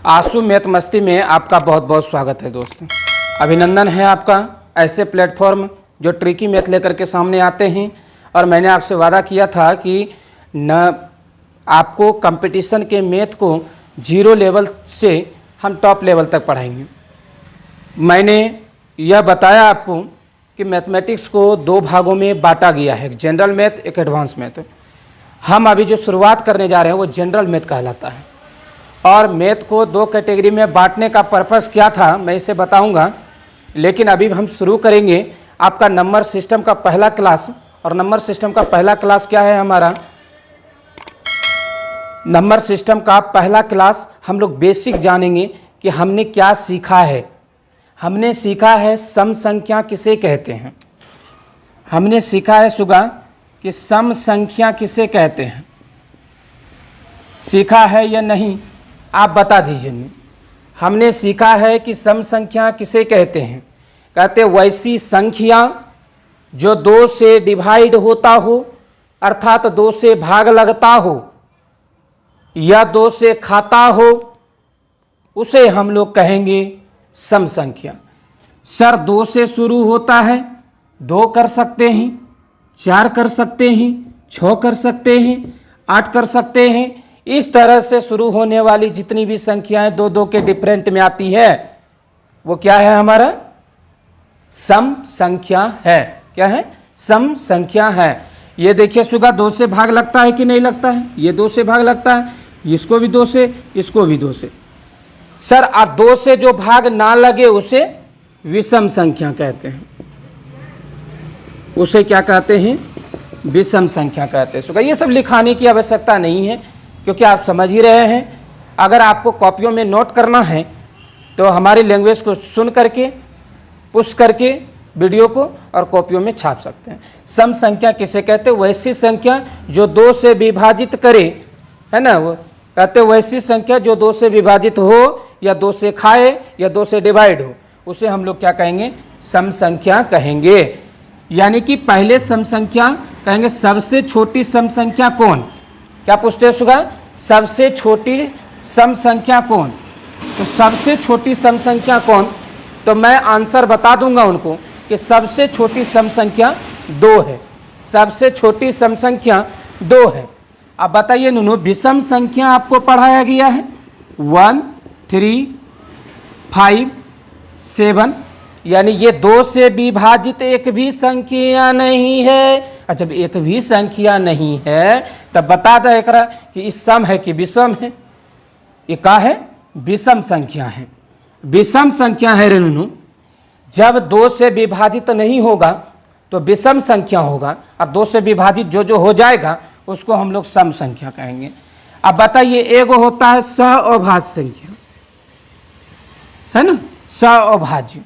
आंसू मैथ मस्ती में आपका बहुत बहुत स्वागत है दोस्तों। अभिनंदन है आपका ऐसे प्लेटफॉर्म जो ट्रिकी मैथ लेकर के सामने आते हैं। और मैंने आपसे वादा किया था कि न आपको कंपटीशन के मैथ को जीरो लेवल से हम टॉप लेवल तक पढ़ाएंगे। मैंने यह बताया आपको कि मैथमेटिक्स को दो भागों में बांटा गया है, एक जनरल मैथ एक एडवांस मैथ। हम अभी जो शुरुआत करने जा रहे हैं वो जनरल मैथ कहलाता है। और मैथ को दो कैटेगरी में बांटने का पर्पस क्या था मैं इसे बताऊंगा, लेकिन अभी हम शुरू करेंगे आपका नंबर सिस्टम का पहला क्लास। और नंबर सिस्टम का पहला क्लास क्या है हमारा? नंबर सिस्टम का पहला क्लास हम लोग बेसिक जानेंगे कि हमने क्या सीखा है। हमने सीखा है सम संख्या किसे कहते हैं। हमने सीखा है सुगा कि सम संख्या किसे कहते हैं। सीखा है या नहीं आप बता दीजिए। हमने सीखा है कि सम संख्या किसे कहते हैं। कहते वैसी संख्या जो दो से डिवाइड होता हो, अर्थात दो से भाग लगता हो या दो से खाता हो, उसे हम लोग कहेंगे सम संख्या। सर दो से शुरू होता है, दो कर सकते हैं, चार कर सकते हैं, छः कर सकते हैं, आठ कर सकते हैं। इस तरह से शुरू होने वाली जितनी भी संख्याएं दो दो के डिफरेंट में आती है वो क्या है हमारा? सम संख्या है। क्या है? सम संख्या है। ये देखिए सुगा दो से भाग लगता है कि नहीं लगता है? ये दो से भाग लगता है, इसको भी दो से, इसको भी दो से। सर दो से जो भाग ना लगे उसे विषम संख्या कहते हैं। उसे क्या कहते हैं? विषम संख्या कहते हैं। सुगा ये सब लिखाने की आवश्यकता नहीं है क्योंकि आप समझ ही रहे हैं। अगर आपको कॉपियों में नोट करना है तो हमारी लैंग्वेज को सुन करके पुश करके वीडियो को और कॉपियों में छाप सकते हैं। सम संख्या किसे कहते हैं? वैसी संख्या जो दो से विभाजित करे, है ना। वो कहते वैसी संख्या जो दो से विभाजित हो या दो से खाए या दो से डिवाइड हो, उसे हम लोग क्या कहेंगे? सम संख्या कहेंगे। यानी कि पहले सम संख्या कहेंगे सबसे छोटी सम संख्या कौन? क्या पूछते हैं सुगा? सबसे छोटी सम संख्या कौन? तो सबसे छोटी सम संख्या कौन? तो मैं आंसर बता दूंगा उनको कि सबसे छोटी सम संख्या दो है। सबसे छोटी सम संख्या दो है। अब बताइए नुनू, विषम संख्या आपको पढ़ाया गया है 1, 3, 5, 7, यानी ये दो से विभाजित एक भी संख्या नहीं है। जब एक भी संख्या नहीं है तब बता दे कि इस सम है कि विषम है। ये क्या है? विषम संख्या है। विषम संख्या है रे नुनू। जब दो से विभाजित नहीं होगा तो विषम संख्या होगा, और दो से विभाजित जो जो हो जाएगा उसको हम लोग सम संख्या कहेंगे। अब बताइए एगो होता है सहअभाज्य संख्या, है ना, सहअभाज्य।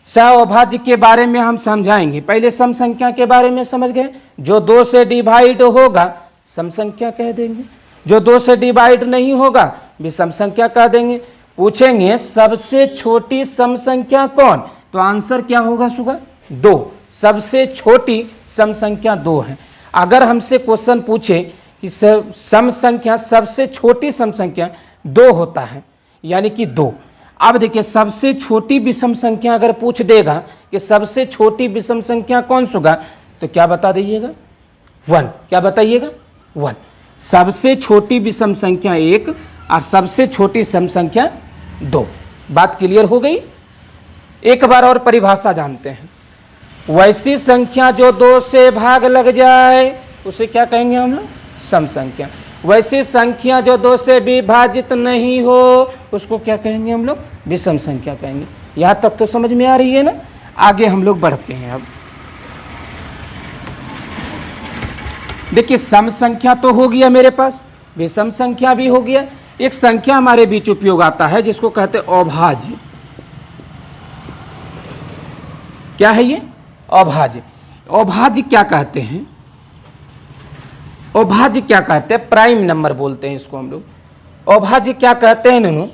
सहअभाज्य के बारे में हम समझाएंगे। पहले सम संख्या के बारे में समझ गए। जो दो से डिवाइड होगा सम संख्या कह देंगे, जो दो से डिवाइड नहीं होगा विषम संख्या कह देंगे। पूछेंगे सबसे छोटी सम संख्या कौन? तो आंसर क्या होगा सुगा? दो। सबसे छोटी सम संख्या दो है। अगर हमसे क्वेश्चन पूछे कि सम संख्या सबसे छोटी सम संख्या दो होता है, यानी कि दो। अब देखिए सबसे छोटी विषम संख्या अगर पूछ देगा कि सबसे छोटी विषम संख्या कौन सुगा, तो क्या बता दीजिएगा? 1। क्या बताइएगा? 1। सबसे छोटी विषम संख्या 1 और सबसे छोटी सम संख्या 2। बात क्लियर हो गई? एक बार और परिभाषा जानते हैं। वैसी संख्या जो दो से भाग लग जाए उसे क्या कहेंगे हम लोग? सम संख्या। वैसी संख्या जो दो से विभाजित नहीं हो उसको क्या कहेंगे हम लोग? विषम संख्या कहेंगे। यहाँ तक तो समझ में आ रही है ना? आगे हम लोग बढ़ते हैं। अब देखिए सम संख्या तो हो गया मेरे पास, विषम संख्या भी हो गया। एक संख्या हमारे बीच उपयोग आता है जिसको कहते हैं अभाज्य। क्या है ये? अभाज्य। अभाज्य क्या कहते हैं? अभाज्य क्या कहते हैं? प्राइम नंबर बोलते हैं इसको हम लोग। अभाज्य क्या कहते हैं नुनू?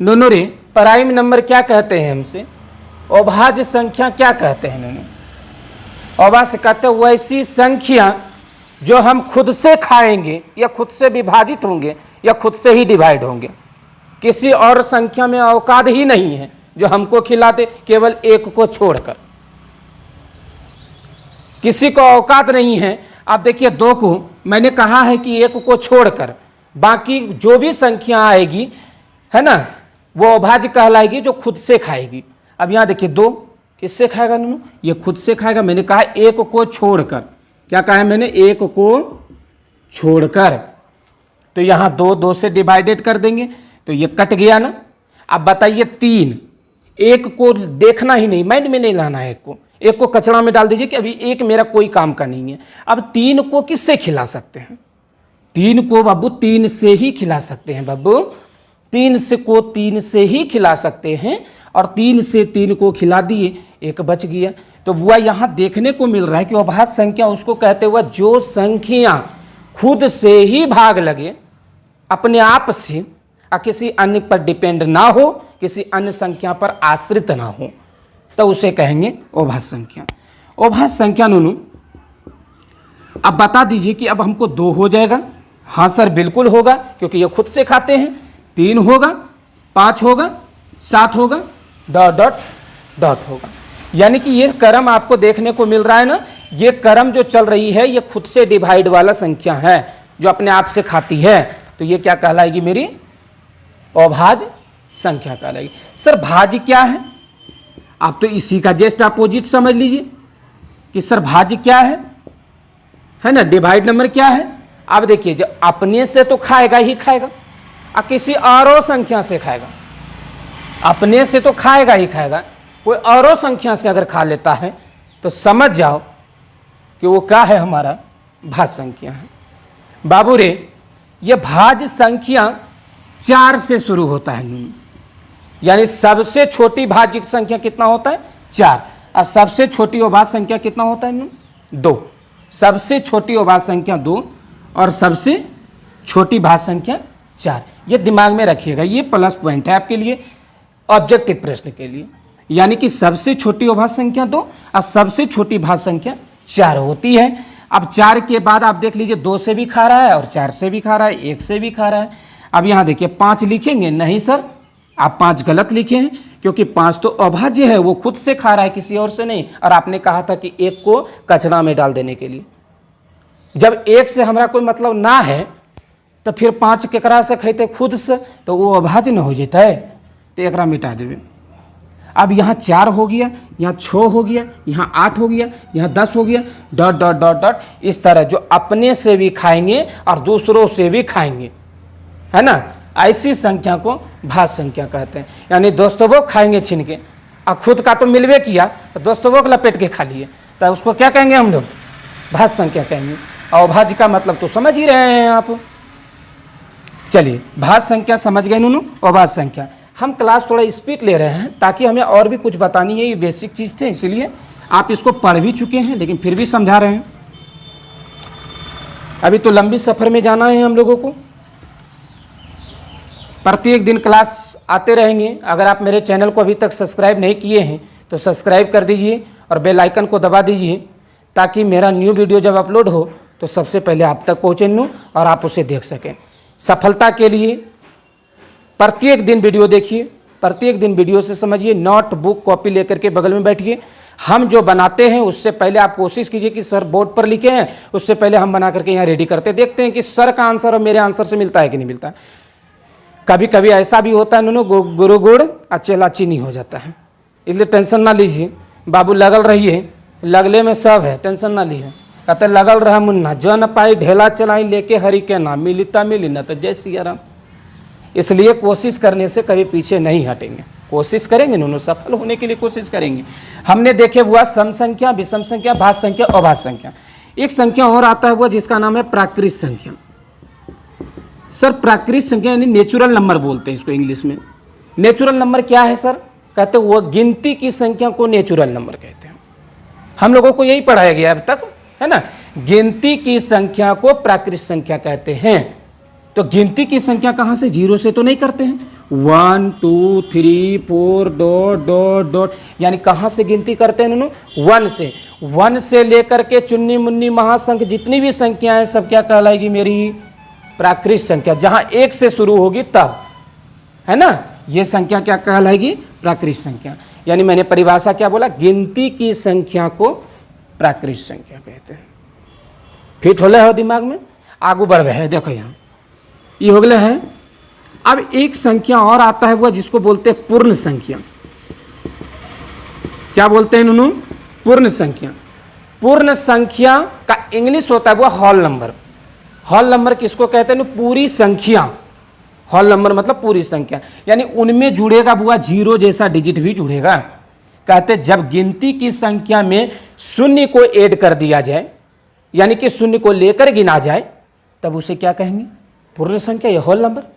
नुनू रे, प्राइम नंबर क्या कहते हैं हमसे? अभाज्य संख्या क्या कहते हैं नुनू? अभाज्य कहते हैं वैसी संख्या जो हम खुद से खाएंगे या खुद से विभाजित होंगे या खुद से ही डिवाइड होंगे। किसी और संख्या में औकात ही नहीं है जो हमको खिलाते, केवल एक को छोड़कर किसी को औकात नहीं है। अब देखिए 2 को मैंने कहा है कि एक को छोड़कर बाकी जो भी संख्या आएगी है ना, वो अभाज्य कहलाएगी जो खुद से खाएगी। अब यहां देखिए 2 किससे खाएगा नूनू, ये खुद से खाएगा। मैंने कहा एक को छोड़कर, क्या कहा है मैंने, एक को छोड़कर, तो यहां 2 से डिवाइडेड कर देंगे तो ये कट गया ना। अब बताइए 3, एक को देखना ही नहीं, माइंड में नहीं लाना है, एक को कचरा में डाल दीजिए कि अभी एक मेरा कोई काम का नहीं है। अब 3 को किससे खिला सकते हैं, 3 को बाबू 3 से ही खिला सकते हैं बाबू, 3 से ही खिला सकते हैं। और 3 से 3 को खिला दिए, एक बच गया। तो बुआ यहां देखने को मिल रहा है कि अभाज्य संख्या उसको कहते हुए जो संख्या खुद से ही भाग लगे अपने आप से और किसी अन्य पर डिपेंड ना हो, किसी अन्य संख्या पर आश्रित ना हो, तो उसे कहेंगे अभाज्य संख्या। अभाज्य संख्या नूनू अब बता दीजिए कि अब हमको 2 हो जाएगा। हाँ सर बिल्कुल होगा, क्योंकि ये खुद से खाते हैं। 3 होगा, 5 होगा, 7 होगा, डॉट डॉट डॉट होगा। यानी कि ये क्रम आपको देखने को मिल रहा है ना, ये क्रम जो चल रही है ये खुद से डिवाइड वाला संख्या है जो अपने आप से खाती है। तो ये क्या कहलाएगी, मेरी अभाज्य संख्या कहलाएगी। सर भाज्य क्या है, आप तो इसी का जस्ट अपोजिट समझ लीजिए कि सर भाज्य क्या है ना, डिवाइड नंबर क्या है। अब देखिए जो अपने से तो खाएगा ही खाएगा और किसी और संख्या से खाएगा, अपने से तो खाएगा ही खाएगा, कोई और संख्या से अगर खा लेता है तो समझ जाओ कि वो क्या है, हमारा भाज्य संख्या है। बाबू रे ये भाज्य संख्या 4 से शुरू होता है, यानी सबसे छोटी भाज्य संख्या कितना होता है, 4, और सबसे छोटी अभाज्य संख्या कितना होता है, 2। सबसे छोटी अभाज्य संख्या 2 और सबसे छोटी भाज्य संख्या 4। ये दिमाग में रखिएगा, ये प्लस पॉइंट है आपके लिए ऑब्जेक्टिव प्रश्न के लिए। यानी कि सबसे छोटी अभाज्य संख्या 2 और सबसे छोटी भाज्य संख्या 4 होती है। अब 4 के बाद आप देख लीजिए 2 से भी खा रहा है और 4 से भी खा रहा है, 1 से भी खा रहा है। अब यहाँ देखिए 5 लिखेंगे, नहीं सर आप 5 गलत लिखे हैं, क्योंकि 5 तो अभाज्य है, वो खुद से खा रहा है किसी और से नहीं। और आपने कहा था कि 1 को कचरा में डाल देने के लिए। जब 1 से हमारा कोई मतलब ना है तो फिर 5 केकरा से खाते, खुद से, तो वो अभाज्य न हो जाता है, तो एकरा मिटा देवे। अब यहाँ 4 हो गया, यहाँ 6 हो गया, यहाँ 8 हो गया, यहाँ 10 हो गया, डॉट डॉट डॉट डॉट। इस तरह जो अपने से भी खाएंगे और दूसरों से भी खाएंगे, है ना, ऐसी संख्या को भाज्य संख्या कहते हैं। यानी दोस्तों वो खाएंगे छीन के, और खुद का तो मिलवे किया तो दोस्तों वो लपेट के खा लिए, तो उसको क्या कहेंगे हम लोग, भाज्य संख्या कहेंगे। और भाज्य का मतलब तो समझ ही रहे हैं आप। चलिए भाज्य संख्या समझ गए नूनू, अभाज्य संख्या। हम क्लास थोड़ा स्पीड ले रहे हैं ताकि हमें और भी कुछ बतानी है, ये बेसिक चीज़ थे, इसलिए आप इसको पढ़ भी चुके हैं लेकिन फिर भी समझा रहे हैं। अभी तो लंबी सफ़र में जाना है हम लोगों को, प्रत्येक दिन क्लास आते रहेंगे। अगर आप मेरे चैनल को अभी तक सब्सक्राइब नहीं किए हैं तो सब्सक्राइब कर दीजिए और बेल आइकन को दबा दीजिए, ताकि मेरा न्यू वीडियो जब अपलोड हो तो सबसे पहले आप तक पहुँचे नू और आप उसे देख सकें। सफलता के लिए प्रत्येक दिन वीडियो देखिए, प्रत्येक दिन वीडियो से समझिए, नोट बुक कॉपी लेकर के बगल में बैठिए। हम जो बनाते हैं उससे पहले आप कोशिश कीजिए कि सर बोर्ड पर लिखे हैं, उससे पहले हम बना करके यहाँ रेडी करते, देखते हैं कि सर का आंसर और मेरे आंसर से मिलता है कि नहीं मिलता है। कभी कभी ऐसा भी होता है नूनू, गुरु गुड़ और चेला चीनी हो जाता है, इसलिए टेंशन ना लीजिए बाबू, लगल रहिए, लगले में सब है, टेंशन ना लीजिए। कहते लगल रहा मुन्ना, जो न पाई ढेला चलाई लेके हरि के नाम, मिलता मिली न तो जय सिया राम। इसलिए कोशिश करने से कभी पीछे नहीं हटेंगे, कोशिश करेंगे नूनू, सफल होने के लिए कोशिश करेंगे। हमने देखे हुआ सम संख्या, विषम संख्या, भाज्य संख्या, अभाज्य संख्या। एक संख्या और आता है हुआ जिसका नाम है प्राकृत संख्या। सर प्राकृत संख्या यानी नेचुरल नंबर बोलते हैं इसको इंग्लिश में। नेचुरल नंबर क्या है सर, कहते हैं वो गिनती की संख्या को नेचुरल नंबर कहते हैं। हम लोगों को यही पढ़ाया गया अब तक, है ना, गिनती की संख्या को प्राकृत संख्या कहते हैं। तो गिनती की संख्या कहाँ से, 0 से तो नहीं करते हैं, 1 2 3 4 डॉट डॉट डॉट, यानी कहाँ से गिनती करते हैं नूनू, 1 से। 1 से लेकर के चुन्नी मुन्नी महासंख्या जितनी भी संख्या है सब क्या कहलाएगी, मेरी प्राकृत संख्या। जहाँ 1 से शुरू होगी तब है ना। ये संख्या क्या कहलाएगी, प्राकृत संख्या। यानी मैंने परिभाषा क्या बोला, गिनती की संख्या को प्राकृत संख्या कहते हैं। फिट हो रहा हो दिमाग में, आगू बढ़ रहे हैं। देखो यहाँ ये हो गया है। अब एक संख्या और आता है वो जिसको बोलते हैं पूर्ण संख्या। क्या बोलते हैं इन्होंने, पूर्ण संख्या। पूर्ण संख्या का इंग्लिश होता है वो होल नंबर। होल नंबर किसको कहते हैं, पूरी संख्या। होल नंबर मतलब पूरी संख्या, यानी उनमें जुड़ेगा बुआ जीरो जैसा डिजिट भी जुड़ेगा। कहते जब गिनती की संख्या में शून्य को ऐड कर दिया जाए, यानी कि शून्य को लेकर गिना जाए, तब उसे क्या कहेंगे, पूर्ण संख्या या होल नंबर।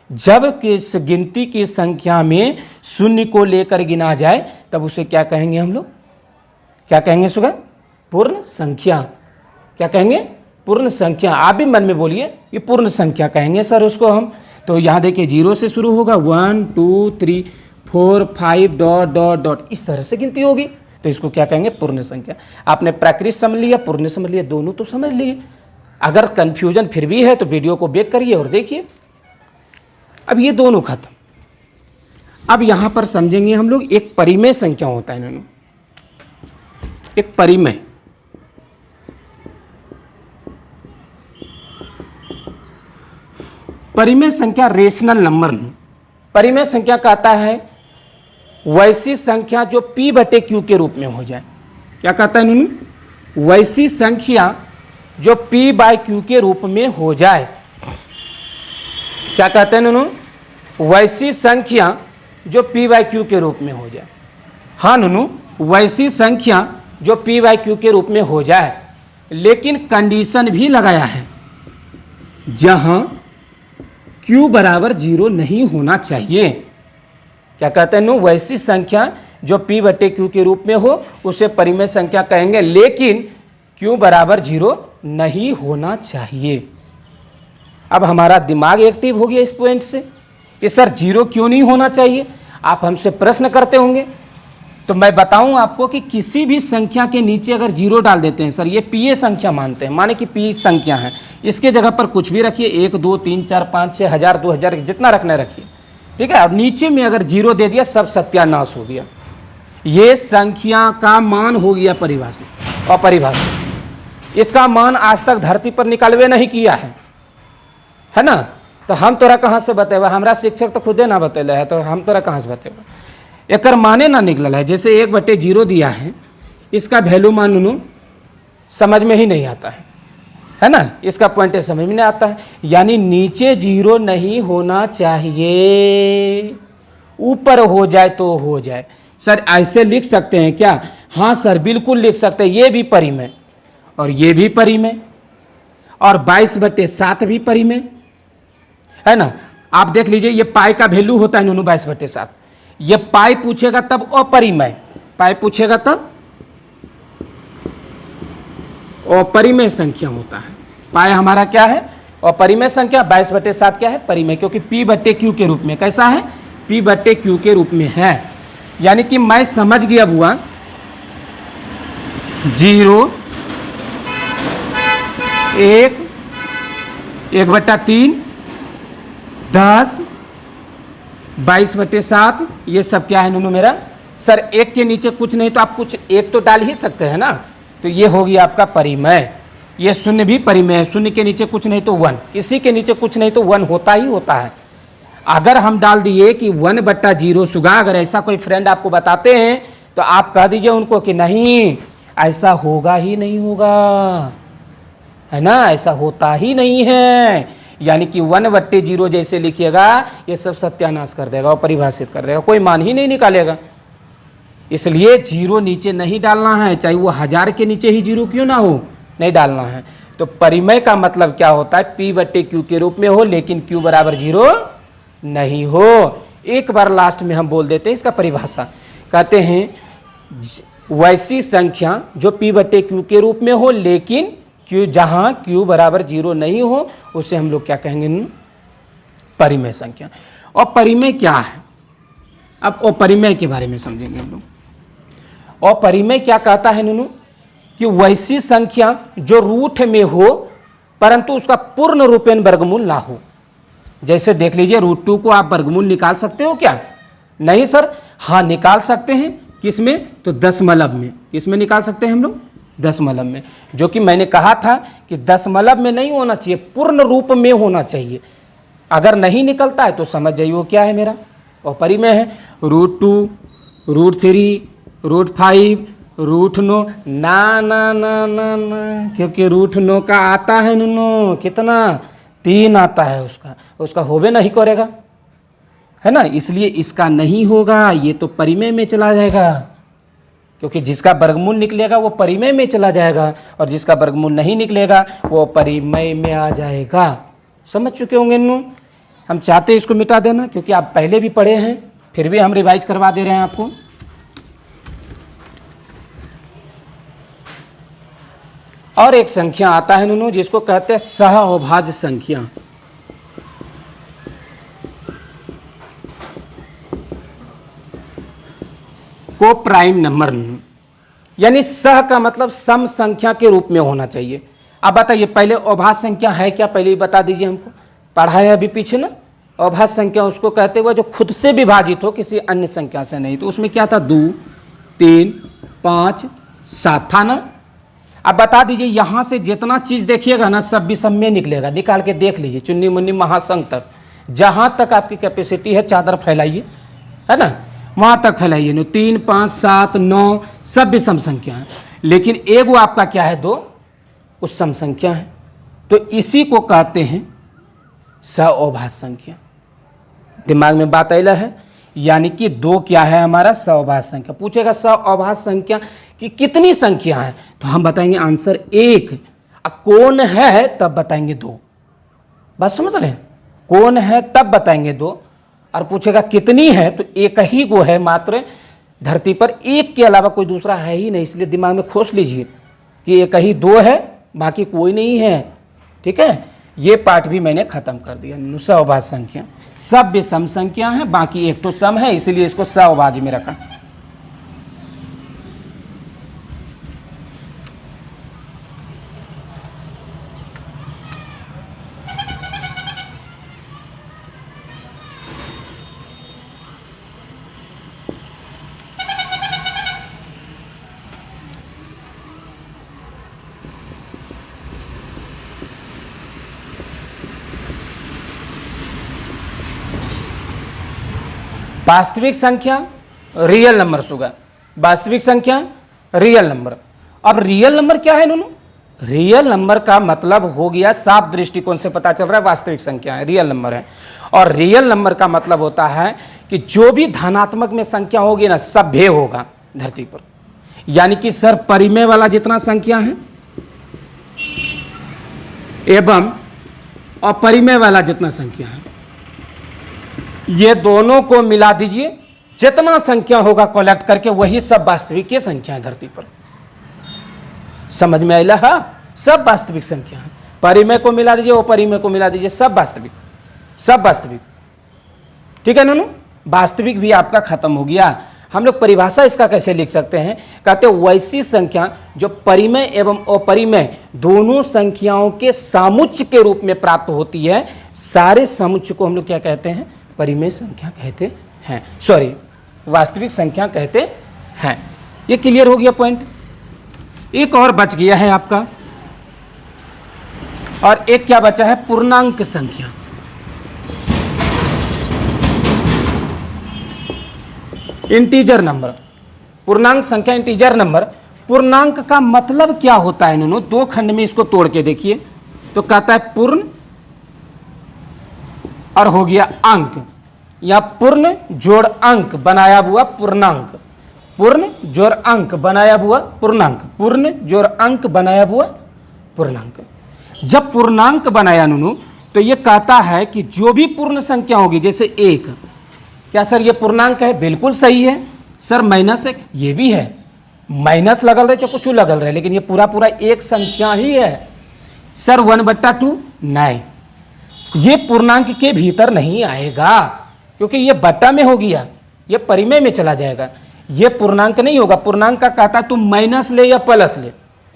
जब किस गिनती की संख्या में शून्य को लेकर गिना जाए तब उसे क्या कहेंगे हम लोग, क्या कहेंगे सुगा, पूर्ण संख्या। क्या कहेंगे, पूर्ण संख्या। आप भी मन में बोलिए, ये पूर्ण संख्या कहेंगे सर उसको हम। तो यहाँ देखिए जीरो से शुरू होगा, 1 2 3 4 5 डॉट डॉट डॉट, इस तरह से गिनती होगी, तो इसको क्या कहेंगे, पूर्ण संख्या। आपने प्राकृत समझ लिया, पूर्ण समझ लिया, दोनों तो समझ लिए। अगर कंफ्यूजन फिर भी है तो वीडियो को बैक करिए और देखिए। अब ये दोनों खत्म। अब यहां पर समझेंगे हम लोग एक परिमेय संख्या होता है इन्होंने, एक परिमेय। परिमेय संख्या रेशनल नंबर। परिमेय संख्या कहता है वैसी संख्या जो p बटे q के रूप में हो जाए। क्या कहता है इन्होंने, वैसी संख्या जो p बाय q के रूप में हो जाए। क्या कहते हैं इन्होंने, वैसी संख्या जो p बाय q के रूप में हो जाए। हाँ नूनू, वैसी संख्या जो p बाय q के रूप में हो जाए, लेकिन कंडीशन भी लगाया है, जहां q बराबर 0 नहीं होना चाहिए। क्या कहते हैं नू, वैसी संख्या जो p बटे q के रूप में हो उसे परिमेय संख्या कहेंगे, लेकिन q बराबर 0 नहीं होना चाहिए। अब हमारा दिमाग एक्टिव हो गया इस पॉइंट से कि सर 0 क्यों नहीं होना चाहिए। आप हमसे प्रश्न करते होंगे, तो मैं बताऊं आपको कि किसी भी संख्या के नीचे अगर 0 डाल देते हैं, सर ये p संख्या मानते हैं, माने कि p संख्या है, इसके जगह पर कुछ भी रखिए, 1 2 3 4 5 6 1000 2000 जितना रखना रखिए, ठीक है। अब नीचे में अगर 0 दे दिया, सब सत्यानाश हो गया, ये संख्या का मान हो गया परिभाषित, अपरिभाषित। इसका मान आज तक धरती पर निकालवे नहीं किया है ना। तो हम तोरा कहाँ से बतेबा, हमारा शिक्षक तो खुदे ना बतेले है, तो हम तोरा कहाँ से बतेबा। एकर माने ना निकलल है। जैसे 1/0 दिया है, इसका वैल्यू मान नूनू समझ में ही नहीं आता है ना, इसका पॉइंट समझ में नहीं आता है। यानी नीचे 0 नहीं होना चाहिए, ऊपर हो जाए तो हो जाए। सर ऐसे लिख सकते हैं क्या, हाँ सर बिल्कुल लिख सकते हैं। ये भी परिमेय और ये भी परिमेय, और 22/7 भी परिमेय है ना। आप देख लीजिए, ये पाई का वैल्यू होता है नूनू 22/7। ये पाई पूछेगा तब अपरिमेय, पाई पूछेगा तब अपरिमेय संख्या होता है। पाई हमारा क्या है, अपरिमेय संख्या। 22/7 क्या है, परिमेय, क्योंकि p बटे q के रूप में। कैसा है, p बटे q के रूप में है। यानी कि मैं समझ गया बुआ, 0 1 1/3 10 22/7 ये सब क्या है नूनू मेरा। सर एक के नीचे कुछ नहीं तो आप कुछ एक तो डाल ही सकते हैं ना, तो ये होगी आपका परिमेय। ये शून्य भी परिमेय है, शून्य के नीचे कुछ नहीं तो 1, किसी के नीचे कुछ नहीं तो 1 होता ही होता है। अगर हम डाल दिए कि 1/0 सुगा, अगर ऐसा कोई फ्रेंड आपको बताते हैं तो आप कह दीजिए उनको कि नहीं ऐसा होगा ही नहीं होगा, है ना, ऐसा होता ही नहीं है। यानी कि 1/0 जैसे लिखिएगा ये सब सत्यानाश कर देगा और परिभाषित कर देगा, कोई मान ही नहीं निकालेगा। इसलिए 0 नीचे नहीं डालना है, चाहे वो 1000 के नीचे ही 0 क्यों ना हो, नहीं डालना है। तो परिमेय का मतलब क्या होता है, p बटे q के रूप में हो, लेकिन q बराबर 0 नहीं हो। एक बार लास्ट में हम बोल देते हैं इसका परिभाषा, कहते हैं वैसी संख्या जो p बटे q के रूप में हो, लेकिन q जहां q बराबर 0 नहीं हो उसे हम लोग क्या कहेंगे, परिमेय संख्या। और परिमेय क्या है, अब अपरिमेय के बारे में समझेंगे हम लोग। और परिमेय क्या कहता है नूनू, कि वैसी संख्या जो रूट में हो परंतु उसका पूर्ण रूपेण वर्गमूल ना हो। जैसे देख लीजिए √2 को आप वर्गमूल निकाल सकते हो क्या? नहीं सर। हाँ निकाल सकते हैं। किस में? तो दशमलव में। किस में निकाल सकते हैं हम लोग? दशमलव में। जो कि मैंने कहा था कि दशमलव में नहीं होना चाहिए, पूर्ण रूप में होना चाहिए। अगर नहीं निकलता है तो समझ जाइए वो क्या है, मेरा अपरिमेय है। √2, √3, √5, √9 ना ना ना ना ना, क्योंकि √9 का आता है नो कितना? 3 आता है उसका होबे नहीं करेगा, है ना। इसलिए इसका नहीं होगा, ये तो परिमेय में चला जाएगा, क्योंकि जिसका वर्गमूल निकलेगा वो परिमेय में चला जाएगा और जिसका वर्गमूल नहीं निकलेगा वो परिमेय में आ जाएगा। समझ चुके होंगे इन्हों। हम चाहते इसको मिटा देना क्योंकि आप पहले भी पढ़े हैं, फिर भी हम रिवाइज करवा दे रहे हैं आपको। और एक संख्या आता है इन्होंने जिसको कहते हैं सहअभाज्य संख्या। को प्राइम नंबर, यानी सह का मतलब सम संख्या के रूप में होना चाहिए। अब बताइए पहले अभाज्य संख्या है क्या? पहले ही बता दीजिए हमको, पढ़ा है अभी पीछे ना। अभाज्य संख्या उसको कहते हुए जो खुद से विभाजित हो, किसी अन्य संख्या से नहीं। तो उसमें क्या था? 2, 3, 5, 7 था ना। अब बता दीजिए यहाँ से जितना चीज देखिएगा ना सब विषम में निकलेगा। निकाल के देख लीजिए, चुन्नी मुन्नी महासंघ तक, जहां तक आपकी कैपेसिटी है चादर फैलाइए, है ना, वहां तक फैलाइए। 3, 5, 7, 9 सब विषम संख्या है, लेकिन एक वो आपका क्या है? 2 उस सम संख्या है। तो इसी को कहते हैं सहअभाज्य संख्या। दिमाग में बात आइला है। यानी कि 2 क्या है हमारा? सहअभाज्य संख्या। पूछेगा सहअभाज्य संख्या की कितनी संख्या है, तो हम बताएंगे आंसर 1। कौन है तब बताएंगे 2। बात समझ रहे हैं? कौन है तब बताएंगे 2। और पूछेगा कितनी है, तो एक ही गो है मात्र धरती पर, एक के अलावा कोई दूसरा है ही नहीं। इसलिए दिमाग में खोस लीजिए कि एक ही 2 है, बाकी कोई नहीं है। ठीक है, ये पार्ट भी मैंने खत्म कर दिया। सहअभाज्य संख्या सब विषम संख्या है, बाकी एक तो सम है, इसलिए इसको सहअभाज्य में रखा। वास्तविक संख्या, रियल नंबर होगा। वास्तविक संख्या, रियल नंबर। अब रियल नंबर क्या है इन्होंने? रियल नंबर का मतलब हो गया, साफ दृष्टिकोण से पता चल रहा है वास्तविक संख्या है, रियल नंबर है। और रियल नंबर का मतलब होता है कि जो भी धनात्मक में संख्या होगी ना, सभ्य होगा धरती पर। यानी कि सर परिमेय वाला जितना संख्या है एवं अपरिमेय वाला जितना संख्या है, ये दोनों को मिला दीजिए, जितना संख्या होगा कलेक्ट करके वही सब वास्तविक की संख्या है धरती पर। समझ में आइला? हाँ, सब वास्तविक संख्या है। परिमेय को मिला दीजिए, अपरिमेय को मिला दीजिए, सब वास्तविक, सब वास्तविक। ठीक है ना? वास्तविक भी आपका खत्म हो गया। हम लोग परिभाषा इसका कैसे लिख सकते हैं? कहते हैं वैसी संख्या जो परिमेय एवं अपरिमेय दोनों संख्याओं के सामुच्य के रूप में प्राप्त होती है, सारे सामुच्य को हम लोग क्या कहते हैं? परिमेय संख्या कहते हैं, सॉरी वास्तविक संख्या कहते हैं। ये क्लियर हो गया पॉइंट। एक और बच गया है आपका, और एक क्या बचा है? पूर्णांक संख्या। इंटीजर नंबर, पूर्णांक संख्या, इंटीजर नंबर। पूर्णांक का मतलब क्या होता है? इन्होंने 2 खंड में इसको तोड़ के देखिए। तो कहता है पूर्ण और हो गया अंक, या पूर्ण जोड़ अंक बनाया हुआ पूर्णांक, पूर्ण जोड़ अंक बनाया हुआ पूर्णांक, पूर्ण जोड़ अंक बनाया हुआ पूर्णांक। जब पूर्णांक बनाया नुनू, तो ये कहता है कि जो भी पूर्ण संख्या होगी, जैसे 1, क्या सर ये पूर्णांक है? बिल्कुल सही है सर। -1 ये भी है, माइनस लगल रहे चाहे कुछ लगल रहे, लेकिन ये पूरा पूरा एक संख्या ही है सर। 1/2 नहीं, ये पूर्णांक के भीतर नहीं आएगा, क्योंकि ये बट्टा में हो गया, ये परिमेय में चला जाएगा, ये पूर्णांक नहीं होगा। पूर्णांक का कहता है तुम माइनस ले या प्लस ले,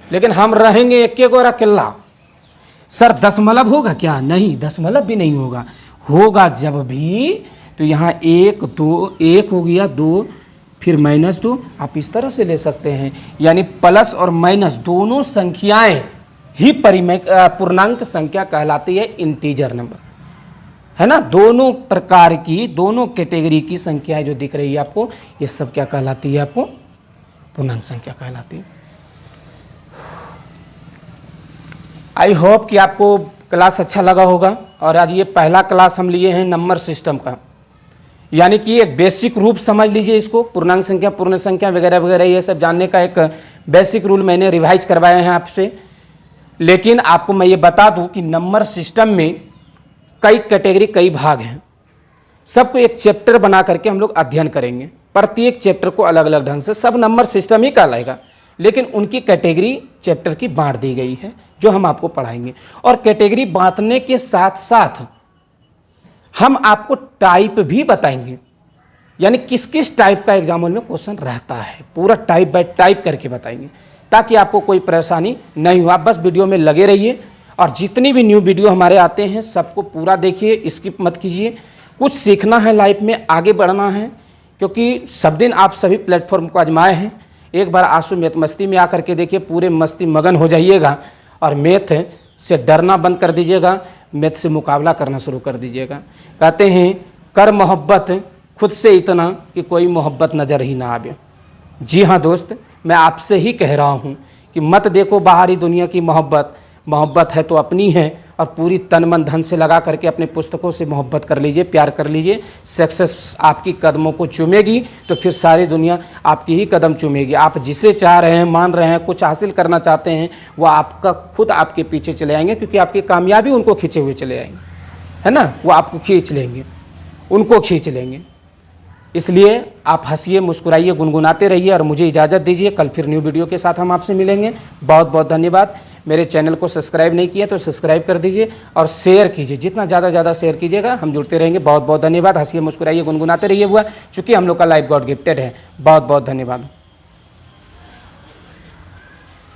लेकिन हम रहेंगे एक एक और अकेला। सर दशमलव होगा क्या? नहीं, दशमलव भी नहीं होगा। होगा जब भी, तो यहाँ 1 2 1 हो गया 2 फिर -2, आप इस तरह से ले सकते हैं। यानी प्लस और माइनस दोनों संख्याएं ही पूर्णांक संख्या कहलाती है, इंटीजर नंबर, है ना। दोनों प्रकार की, दोनों कैटेगरी की संख्याएं जो दिख रही है आपको, ये सब क्या कहलाती है, आपको पूर्णांक संख्या कहलाती है। आई होप कि आपको क्लास अच्छा लगा होगा। और आज ये पहला क्लास हम लिए हैं नंबर सिस्टम का, यानी कि एक बेसिक रूप समझ लीजिए इसको, पूर्णांक संख्या, पूर्ण संख्या वगैरह वगैरह ये सब जानने का एक बेसिक रूल मैंने रिवाइज करवाए हैं आपसे। लेकिन आपको मैं ये बता दूं कि नंबर सिस्टम में कई कैटेगरी, कई भाग हैं, सबको एक चैप्टर बना करके हम लोग अध्ययन करेंगे। प्रत्येक चैप्टर को अलग अलग ढंग से, सब नंबर सिस्टम ही कहलाएगा, लेकिन उनकी कैटेगरी चैप्टर की बांट दी गई है जो हम आपको पढ़ाएंगे। और कैटेगरी बांटने के साथ साथ हम आपको टाइप भी बताएंगे, यानी किस किस टाइप का एग्जाम हॉल में क्वेश्चन रहता है, पूरा टाइप बाय टाइप करके बताएंगे, ताकि आपको कोई परेशानी नहीं हो। आप बस वीडियो में लगे रहिए और जितनी भी न्यू वीडियो हमारे आते हैं सबको पूरा देखिए, स्किप मत कीजिए। कुछ सीखना है, लाइफ में आगे बढ़ना है, क्योंकि सब दिन आप सभी प्लेटफॉर्म को आजमाए हैं। एक बार आंसू मैथ मस्ती में आकर के देखिए, पूरे मस्ती मगन हो जाइएगा और मैथ से डरना बंद कर दीजिएगा, मैथ से मुकाबला करना शुरू कर दीजिएगा। कहते हैं कर मोहब्बत खुद से इतना कि कोई मोहब्बत नज़र ही ना आवे। जी हाँ दोस्त, मैं आपसे ही कह रहा हूँ कि मत देखो बाहरी दुनिया की मोहब्बत, मोहब्बत है तो अपनी है, और पूरी तन मन धन से लगा करके अपने पुस्तकों से मोहब्बत कर लीजिए, प्यार कर लीजिए। सक्सेस आपकी कदमों को चूमेगी तो फिर सारी दुनिया आपकी ही कदम चूमेगी। आप जिसे चाह रहे हैं, मान रहे हैं, कुछ हासिल करना चाहते हैं, वो आपका खुद आपके पीछे चले आएंगे, क्योंकि आपकी कामयाबी उनको खींचे हुए चले आएंगे, है ना। वो आपको खींच लेंगे, उनको खींच लेंगे। इसलिए आप हंसिए, मुस्कुराइए, गुनगुनाते रहिए और मुझे इजाज़त दीजिए। कल फिर न्यू वीडियो के साथ हम आपसे मिलेंगे। बहुत बहुत धन्यवाद। मेरे चैनल को सब्सक्राइब नहीं किया तो सब्सक्राइब कर दीजिए और शेयर कीजिए, जितना ज़्यादा शेयर कीजिएगा हम जुड़ते रहेंगे। बहुत बहुत धन्यवाद। हंसिए, मुस्कुराइए, गुनगुनाते रहिए हुआ, चूँकि हम लोग का लाइफ गॉड गिफ्टेड है। बहुत बहुत धन्यवाद।